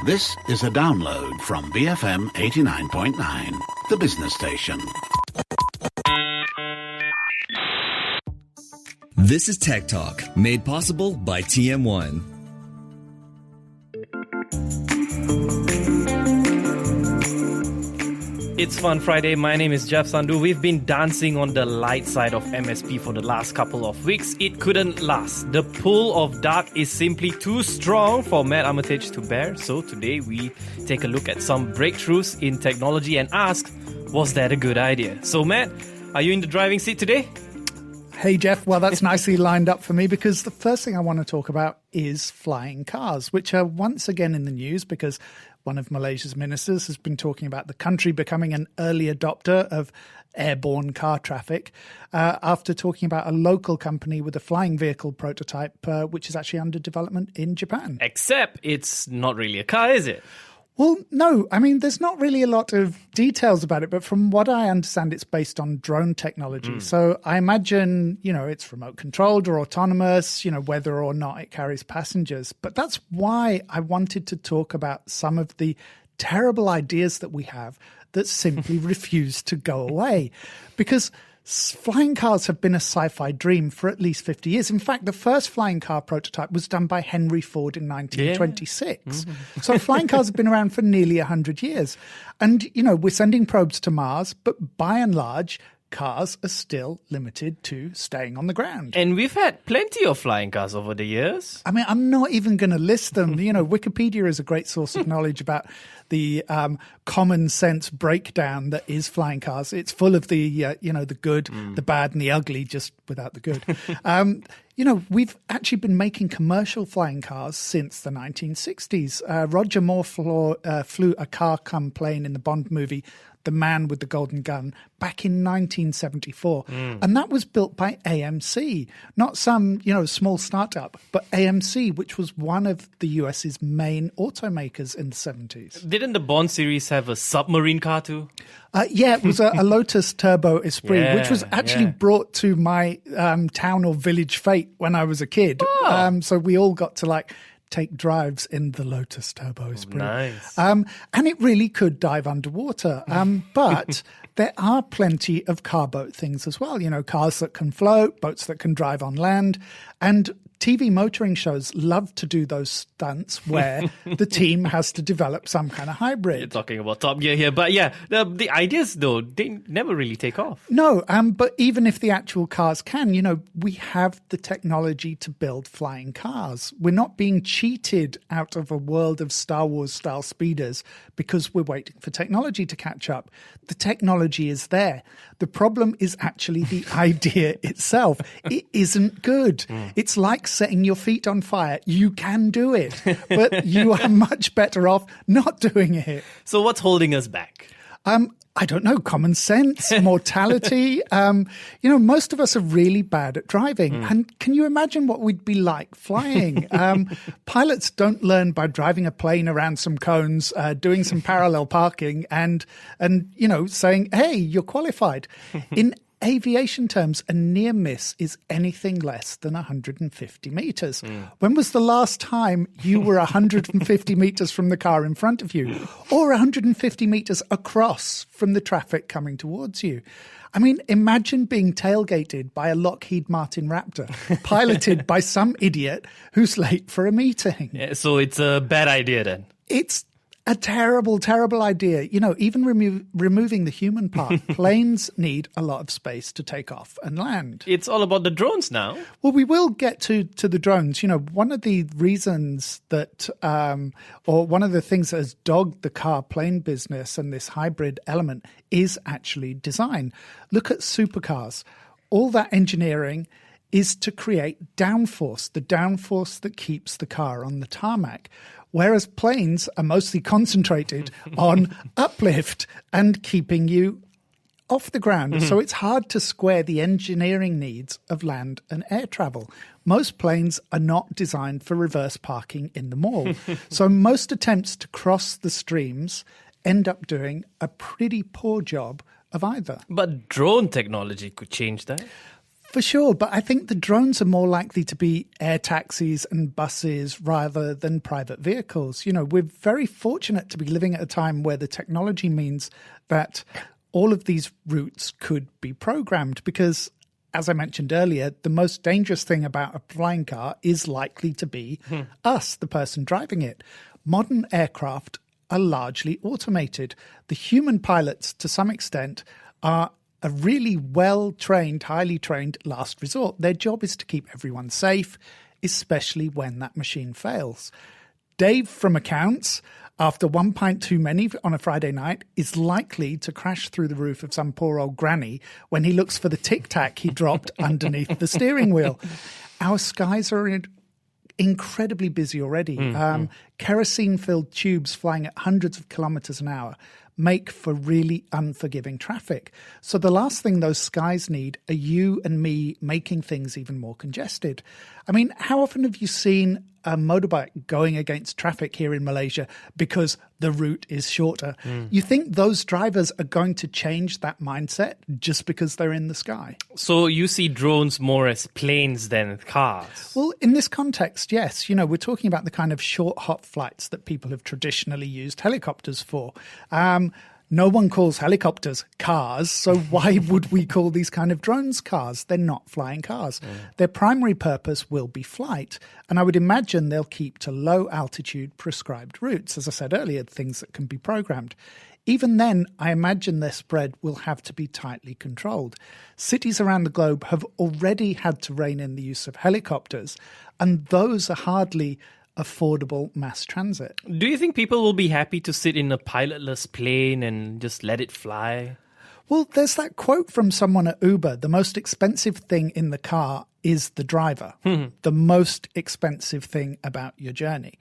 This is a download from BFM 89.9, the business station. This is Tech Talk, made possible by TM1. It's Fun Friday. My name is Jeff Sandhu. We've been dancing on the light side of MSP for the last couple of weeks. It couldn't last. The pull of dark is simply too strong for Matt Armitage to bear. So today we take a look at some breakthroughs in technology and ask, was that a good idea? So Matt, are you in the driving seat today? Hey, Jeff. Well, that's nicely lined up for me because the first thing I want to talk about is flying cars, which are once again in the news because one of Malaysia's ministers has been talking about the country becoming an early adopter of airborne car traffic after talking about a local company with a flying vehicle prototype, which is actually under development in Japan. Except it's not really a car, is it? Well, no. I mean, there's not really a lot of details about it, but from what I understand, it's based on drone technology. So I imagine, it's remote controlled or autonomous, whether or not it carries passengers. But that's why I wanted to talk about some of the terrible ideas that we have that simply refuse to go away. Because flying cars have been a sci-fi dream for at least 50 years. In fact, the first flying car prototype was done by Henry Ford in 1926. Yeah. So flying cars have been around for nearly 100 years. And, we're sending probes to Mars, but by and large, cars are still limited to staying on the ground. And we've had plenty of flying cars over the years. I mean, I'm not even going to list them. Wikipedia is a great source of knowledge about the common sense breakdown that is flying cars. It's full of the, the good, the bad, and the ugly, just without the good. We've actually been making commercial flying cars since the 1960s. Roger Moore flew a car-cum plane in the Bond movie The Man with the Golden Gun back in 1974. And that was built by AMC, not some, small startup, but AMC, which was one of the US's main automakers in the 70s. Didn't the Bond series have a submarine car too? Yeah, it was a Lotus Turbo Esprit, which was actually brought to my town or village fete when I was a kid. Oh. So we all got to take drives in the Lotus Turbo Esprit. Nice. And it really could dive underwater. But there are plenty of car boat things as well. Cars that can float, boats that can drive on land. And TV motoring shows love to do those stunts where the team has to develop some kind of hybrid. You're talking about Top Gear here. But yeah, the ideas, though, they never really take off. No, but even if the actual cars can, we have the technology to build flying cars. We're not being cheated out of a world of Star Wars-style speeders because we're waiting for technology to catch up. The technology is there. The problem is actually the idea itself. It isn't good. It's like setting your feet on fire. You can do it, but you are much better off not doing it. So what's holding us back? I don't know, common sense, mortality. Most of us are really bad at driving. And can you imagine what we'd be like flying? Pilots don't learn by driving a plane around some cones, doing some parallel parking and saying, hey, you're qualified. In aviation terms, a near miss is anything less than 150 meters. When was the last time you were 150 meters from the car in front of you or 150 meters across from the traffic coming towards you? I mean, imagine being tailgated by a Lockheed Martin Raptor, piloted by some idiot who's late for a meeting. Yeah, so it's a bad idea then? It's a terrible, terrible idea. Even removing the human part, planes need a lot of space to take off and land. It's all about the drones now. Well, we will get to the drones. One of the reasons that, or one of the things that has dogged the car plane business and this hybrid element is actually design. Look at supercars. All that engineering is to create downforce, the downforce that keeps the car on the tarmac. Whereas planes are mostly concentrated on uplift and keeping you off the ground. So it's hard to square the engineering needs of land and air travel. Most planes are not designed for reverse parking in the mall. So most attempts to cross the streams end up doing a pretty poor job of either. But drone technology could change that. For sure, but I think the drones are more likely to be air taxis and buses rather than private vehicles. We're very fortunate to be living at a time where the technology means that all of these routes could be programmed because, as I mentioned earlier, the most dangerous thing about a flying car is likely to be us, the person driving it. Modern aircraft are largely automated. The human pilots, to some extent, are a really well-trained, highly trained last resort. Their job is to keep everyone safe, especially when that machine fails. Dave from accounts, after 1 pint too many on a Friday night, is likely to crash through the roof of some poor old granny when he looks for the tic-tac he dropped underneath the steering wheel. Our skies are incredibly busy already. Kerosene-filled tubes flying at hundreds of kilometers an hour make for really unforgiving traffic. So the last thing those skies need are you and me making things even more congested. I mean, how often have you seen a motorbike going against traffic here in Malaysia because the route is shorter? You think those drivers are going to change that mindset just because they're in the sky? So you see drones more as planes than cars? Well, in this context, yes. We're talking about the kind of short, hot flights that people have traditionally used helicopters for. No one calls helicopters cars, so why would we call these kind of drones cars? They're not flying cars. Their primary purpose will be flight, and I would imagine they'll keep to low-altitude prescribed routes, as I said earlier, things that can be programmed. Even then, I imagine their spread will have to be tightly controlled. Cities around the globe have already had to rein in the use of helicopters, and those are hardly affordable mass transit. Do you think people will be happy to sit in a pilotless plane and just let it fly? Well, there's that quote from someone at Uber: the most expensive thing in the car is the driver. The most expensive thing about your journey.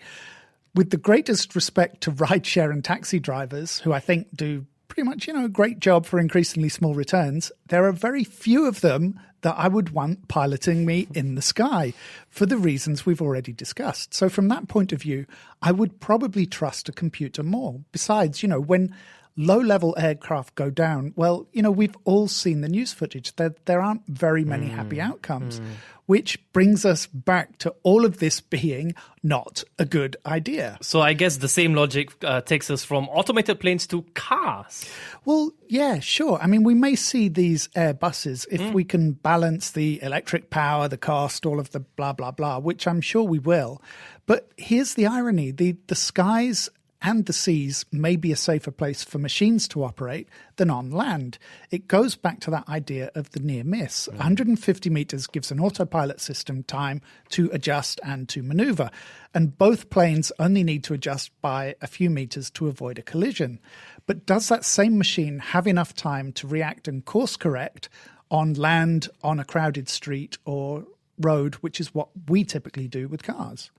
With the greatest respect to rideshare and taxi drivers, who I think do pretty much, a great job for increasingly small returns, there are very few of them that I would want piloting me in the sky for the reasons we've already discussed. So from that point of view, I would probably trust a computer more. Besides, when low-level aircraft go down, well, we've all seen the news footage. There aren't very many happy outcomes, which brings us back to all of this being not a good idea. So I guess the same logic takes us from automated planes to cars. Well, yeah, sure. I mean, we may see these Airbuses if we can balance the electric power, the cost, all of the blah, blah, blah, which I'm sure we will. But here's the irony. The skies and the seas may be a safer place for machines to operate than on land. It goes back to that idea of the near miss. 150 meters gives an autopilot system time to adjust and to maneuver, and both planes only need to adjust by a few meters to avoid a collision. But does that same machine have enough time to react and course correct on land, on a crowded street or road, which is what we typically do with cars?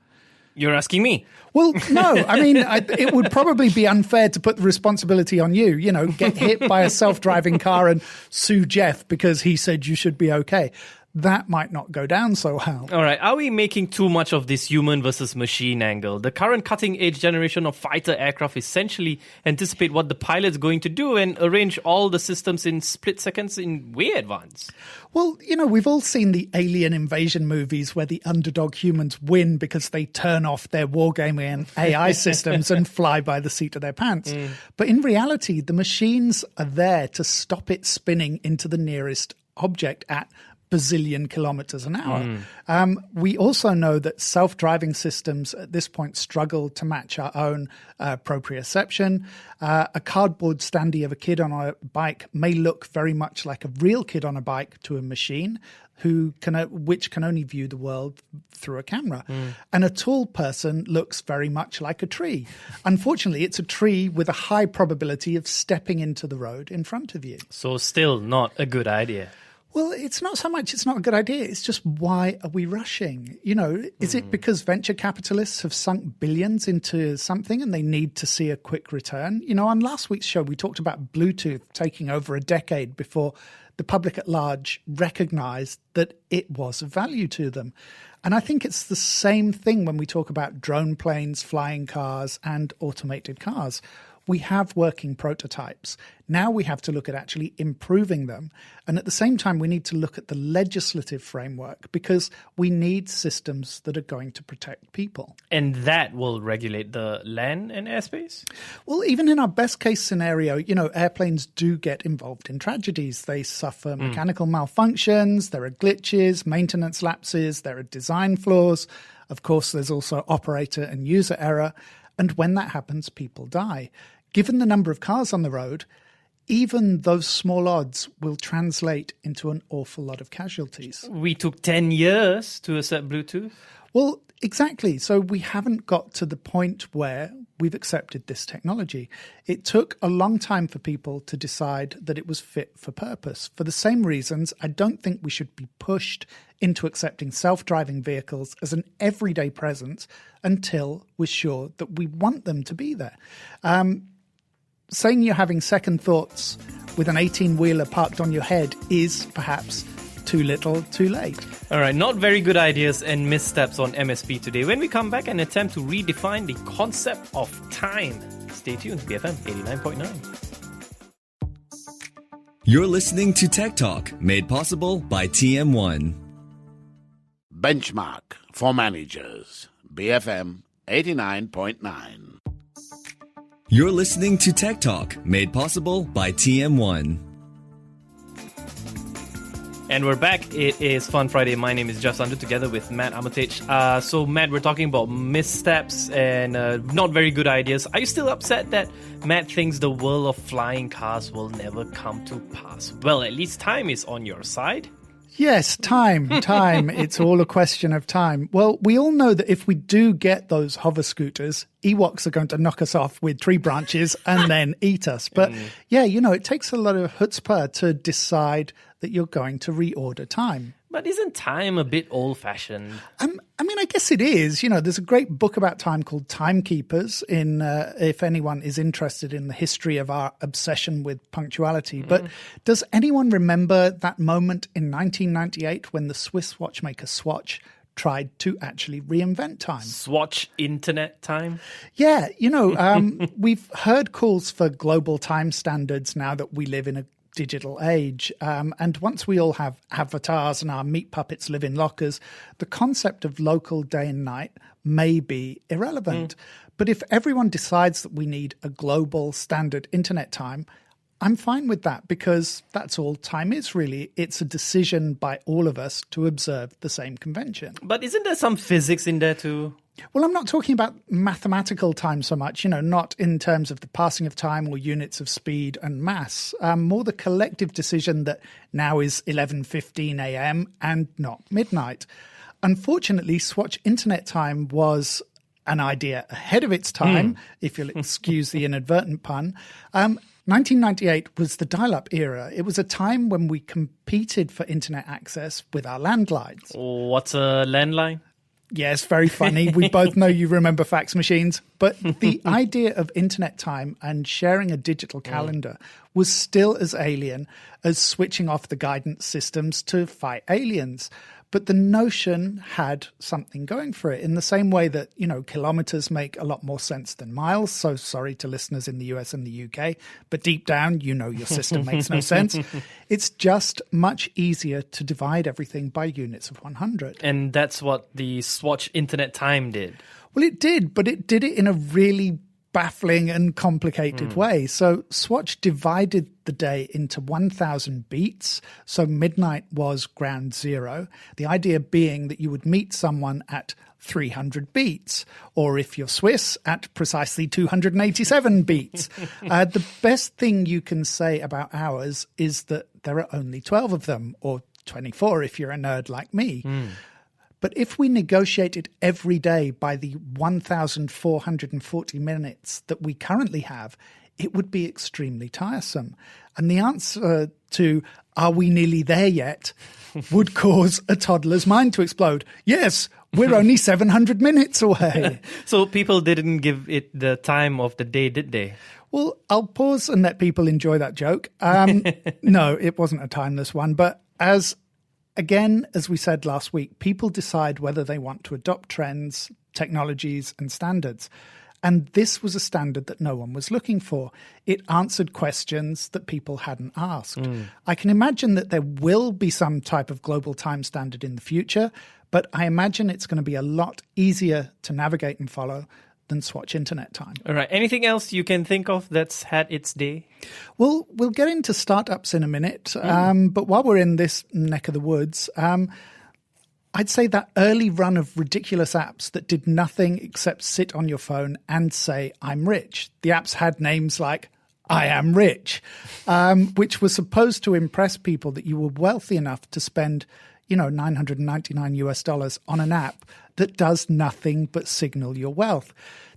You're asking me? Well, no. I mean, it would probably be unfair to put the responsibility on you. Get hit by a self-driving car and sue Jeff because he said you should be okay. That might not go down so well. All right, are we making too much of this human versus machine angle? The current cutting-edge generation of fighter aircraft essentially anticipate what the pilot's going to do and arrange all the systems in split seconds in way advance. Well, we've all seen the alien invasion movies where the underdog humans win because they turn off their wargaming and AI systems and fly by the seat of their pants. But in reality, the machines are there to stop it spinning into the nearest object at bazillion kilometers an hour. We also know that self-driving systems at this point struggle to match our own proprioception. A cardboard standee of a kid on a bike may look very much like a real kid on a bike to a machine which can only view the world through a camera. And a tall person looks very much like a tree. Unfortunately, it's a tree with a high probability of stepping into the road in front of you. So still not a good idea. Well, it's not so much it's not a good idea. It's just, why are we rushing? Is it because venture capitalists have sunk billions into something and they need to see a quick return? On last week's show, we talked about Bluetooth taking over a decade before the public at large recognized that it was of value to them. And I think it's the same thing when we talk about drone planes, flying cars, and automated cars. We have working prototypes. Now we have to look at actually improving them. And at the same time, we need to look at the legislative framework because we need systems that are going to protect people. And that will regulate the land and airspace? Well, even in our best case scenario, airplanes do get involved in tragedies. They suffer mechanical malfunctions, there are glitches, maintenance lapses, there are design flaws. Of course, there's also operator and user error. And when that happens, people die. Given the number of cars on the road, even those small odds will translate into an awful lot of casualties. We took 10 years to accept Bluetooth. Well, exactly. So we haven't got to the point where we've accepted this technology. It took a long time for people to decide that it was fit for purpose. For the same reasons, I don't think we should be pushed into accepting self-driving vehicles as an everyday presence until we're sure that we want them to be there. Saying you're having second thoughts with an 18-wheeler parked on your head is perhaps too little, too late. All right, not very good ideas and missteps on MSP today. When we come back and attempt to redefine the concept of time. Stay tuned, BFM 89.9. You're listening to Tech Talk, made possible by TM1. Benchmark for managers. BFM 89.9. You're listening to Tech Talk, made possible by TM1. And we're back. It is Fun Friday. My name is Jeff Sandu together with Matt Armitage. So, Matt, we're talking about missteps and not very good ideas. Are you still upset that Matt thinks the world of flying cars will never come to pass? Well, at least time is on your side. Yes, time. It's all a question of time. Well, we all know that if we do get those hover scooters, Ewoks are going to knock us off with tree branches and then eat us. But yeah, it takes a lot of chutzpah to decide that you're going to reorder time. But isn't time a bit old-fashioned? I guess it is. There's a great book about time called Timekeepers, if anyone is interested in the history of our obsession with punctuality. But does anyone remember that moment in 1998 when the Swiss watchmaker Swatch tried to actually reinvent time? Swatch internet time? Yeah, we've heard calls for global time standards now that we live in a digital age. And once we all have avatars and our meat puppets live in lockers, the concept of local day and night may be irrelevant. But if everyone decides that we need a global standard internet time, I'm fine with that because that's all time is really. It's a decision by all of us to observe the same convention. But isn't there some physics in there too? Well, I'm not talking about mathematical time so much, not in terms of the passing of time or units of speed and mass, more the collective decision that now is 11:15 a.m. and not midnight. Unfortunately, Swatch Internet Time was an idea ahead of its time, if you'll excuse the inadvertent pun. 1998 was the dial-up era. It was a time when we competed for internet access with our landlines. What's a landline? Yes, very funny. We both know you remember fax machines. But the idea of internet time and sharing a digital calendar was still as alien as switching off the guidance systems to fight aliens. But the notion had something going for it in the same way that, kilometers make a lot more sense than miles. So sorry to listeners in the US and the UK, but deep down, your system makes no sense. It's just much easier to divide everything by units of 100. And that's what the Swatch Internet Time did. Well, it did, but it did it in a really baffling and complicated way. So Swatch divided the day into 1,000 beats. So midnight was ground zero. The idea being that you would meet someone at 300 beats, or if you're Swiss, at precisely 287 beats. The best thing you can say about hours is that there are only 12 of them, or 24 if you're a nerd like me. But if we negotiated every day by the 1,440 minutes that we currently have, it would be extremely tiresome. And the answer to, are we nearly there yet, would cause a toddler's mind to explode. Yes, We're only 700 minutes away. So people didn't give it the time of the day, did they? Well, I'll pause and let people enjoy that joke. No, it wasn't a timeless one. But as we said last week, people decide whether they want to adopt trends, technologies, and standards. And this was a standard that no one was looking for. It answered questions that people hadn't asked. I can imagine that there will be some type of global time standard in the future, but I imagine it's going to be a lot easier to navigate and follow than Swatch Internet Time. All right. Anything else you can think of that's had its day? Well, we'll get into startups in a minute, but while we're in this neck of the woods, I'd say that early run of ridiculous apps that did nothing except sit on your phone and say, I'm rich. The apps had names like I Am Rich, which was supposed to impress people that you were wealthy enough to spend, $999 on an app that does nothing but signal your wealth.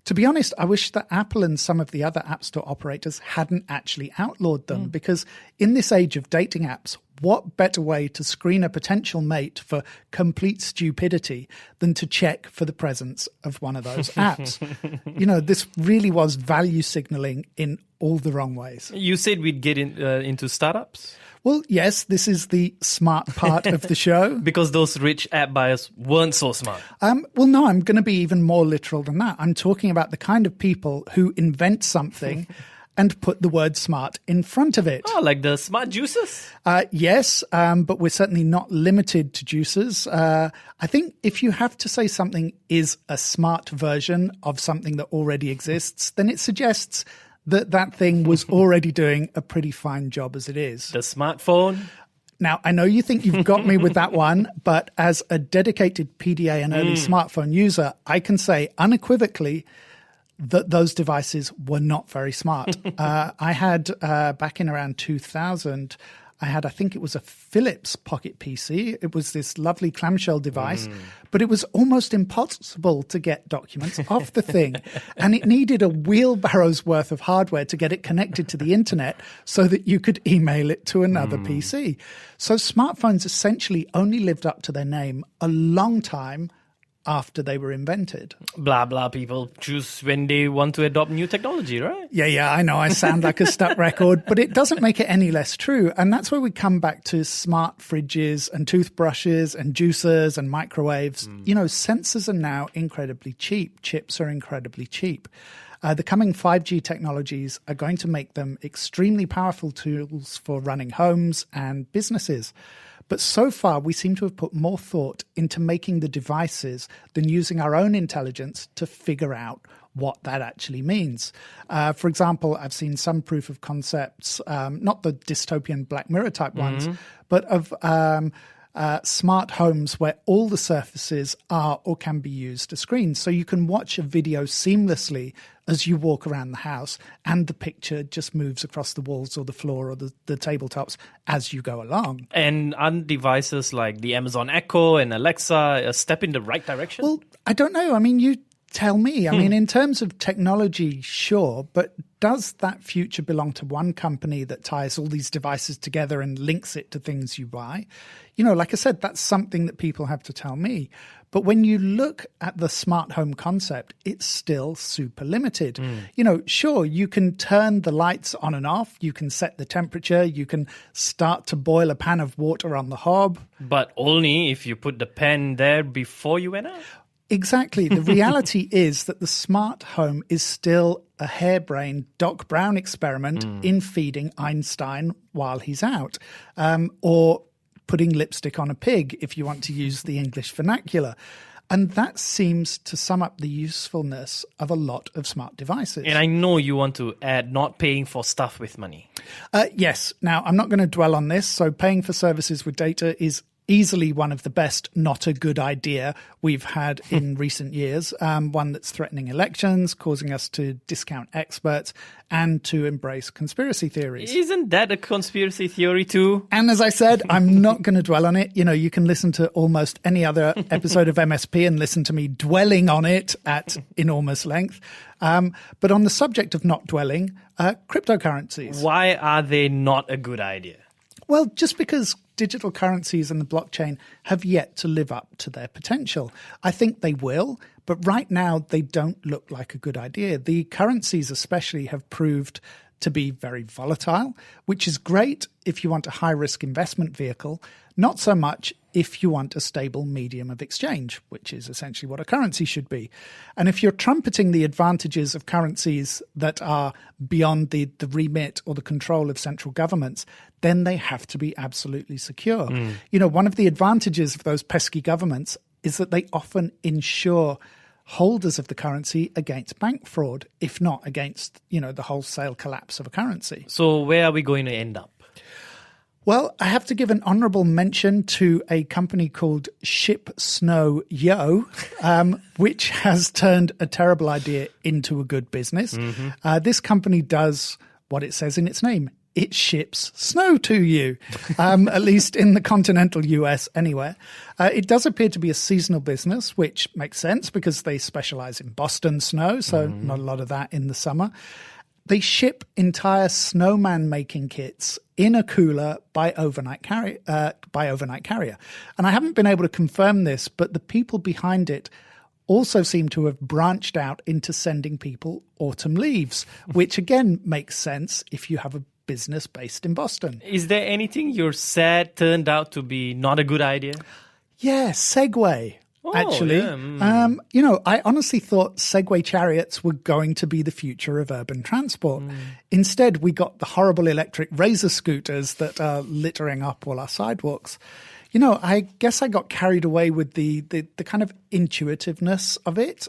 To be honest, I wish that Apple and some of the other App Store operators hadn't actually outlawed them, because in this age of dating apps, what better way to screen a potential mate for complete stupidity than to check for the presence of one of those apps? This really was value signaling in all the wrong ways. You said we'd get into startups? Well, yes, this is the smart part of the show. Because those rich app buyers weren't so smart. Well, no, I'm going to be even more literal than that. I'm talking about the kind of people who invent something and put the word smart in front of it. Oh, like the smart juicers? Yes, but we're certainly not limited to juicers. I think if you have to say something is a smart version of something that already exists, then it suggests that thing was already doing a pretty fine job as it is. The smartphone? Now, I know you think you've got me with that one, but as a dedicated PDA and early smartphone user, I can say unequivocally that those devices were not very smart. I had, back in around 2000, I think it was a Philips Pocket PC. It was this lovely clamshell device, but it was almost impossible to get documents off the thing. And it needed a wheelbarrow's worth of hardware to get it connected to the internet so that you could email it to another PC. So smartphones essentially only lived up to their name a long time after they were invented. Blah, blah, people choose when they want to adopt new technology, right? Yeah, I know I sound like a stuck record, but it doesn't make it any less true. And that's where we come back to smart fridges and toothbrushes and juicers and microwaves. Sensors are now incredibly cheap. Chips are incredibly cheap. The coming 5G technologies are going to make them extremely powerful tools for running homes and businesses. But so far, we seem to have put more thought into making the devices than using our own intelligence to figure out what that actually means. For example, I've seen some proof of concepts, not the dystopian Black Mirror type ones, but of smart homes where all the surfaces are or can be used as screens. So you can watch a video seamlessly as you walk around the house, and the picture just moves across the walls or the floor or the tabletops as you go along. And aren't devices like the Amazon Echo and Alexa a step in the right direction? Well, I don't know. I mean, you tell me. I mean, in terms of technology, sure, but does that future belong to one company that ties all these devices together and links it to things you buy? Like I said, that's something that people have to tell me. But when you look at the smart home concept, it's still super limited. Sure, you can turn the lights on and off. You can set the temperature. You can start to boil a pan of water on the hob. But only if you put the pan there before you went out. Exactly. The reality is that the smart home is still a harebrained Doc Brown experiment in feeding Einstein while he's out, or putting lipstick on a pig, if you want to use the English vernacular. And that seems to sum up the usefulness of a lot of smart devices. And I know you want to add not paying for stuff with money. Yes. Now, I'm not going to dwell on this. So paying for services with data is easily one of the best not a good idea we've had in recent years, one that's threatening elections, causing us to discount experts and to embrace conspiracy theories. Isn't that a conspiracy theory too? And as I said, I'm not going to dwell on it. You can listen to almost any other episode of MSP and listen to me dwelling on it at enormous length. But on the subject of not dwelling, cryptocurrencies. Why are they not a good idea? Well, just because digital currencies and the blockchain have yet to live up to their potential. I think they will, but right now they don't look like a good idea. The currencies especially have proved to be very volatile, which is great if you want a high-risk investment vehicle, not so much if you want a stable medium of exchange, which is essentially what a currency should be. And if you're trumpeting the advantages of currencies that are beyond the remit or the control of central governments, then they have to be absolutely secure. You know, one of the advantages of those pesky governments is that they often insure holders of the currency against bank fraud, if not against, you know, the wholesale collapse of a currency. So where are we going to end up? Well, I have to give an honourable mention to a company called Ship Snow Yo, which has turned a terrible idea into a good business. This company does what it says in its name. It ships snow to you, at least in the continental US anywhere. It does appear to be a seasonal business, which makes sense because they specialize in Boston snow, so not a lot of that in the summer. They ship entire snowman making kits in a cooler by overnight carrier. And I haven't been able to confirm this, but the people behind it also seem to have branched out into sending people autumn leaves, which again makes sense if you have a business based in Boston. Is there anything you're sad turned out to be not a good idea? Yeah, Segway. Actually, yeah. You know, I honestly thought Segway chariots were going to be the future of urban transport. Instead, we got the horrible electric razor scooters that are littering up all our sidewalks. You know, I guess I got carried away with the kind of intuitiveness of it.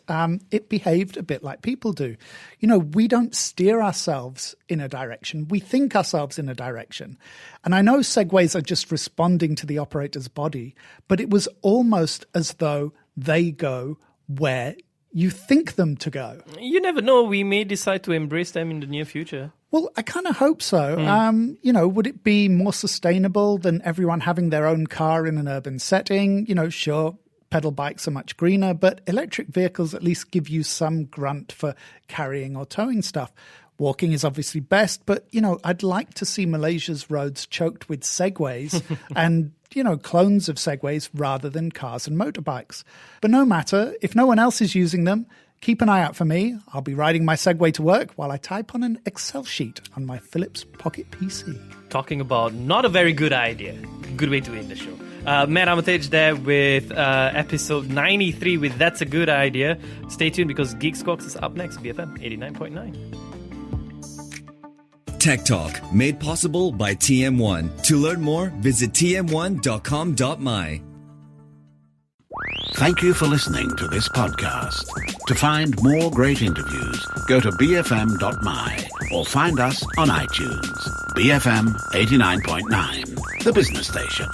It behaved a bit like people do. You know, we don't steer ourselves in a direction. We think ourselves in a direction. And I know Segways are just responding to the operator's body, but it was almost as though they go where you think them to go. You never know. We may decide to embrace them in the near future. Well, I kind of hope so. You know, would it be more sustainable than everyone having their own car in an urban setting? You know, sure, pedal bikes are much greener, but electric vehicles at least give you some grunt for carrying or towing stuff. Walking is obviously best, but, you know, I'd like to see Malaysia's roads choked with Segways and, you know, clones of Segways rather than cars and motorbikes. But no matter, if no one else is using them, keep an eye out for me. I'll be riding my Segway to work while I type on an Excel sheet on my Philips Pocket PC. Talking about not a very good idea. Good way to end the show. Matt Armitage there with episode 93 with That's a Good Idea. Stay tuned because Geek Squawks is up next, BFM 89.9. Tech Talk, made possible by TM1. To learn more, visit tm1.com.my. Thank you for listening to this podcast. To find more great interviews, go to bfm.my or find us on iTunes. BFM 89.9, the business station.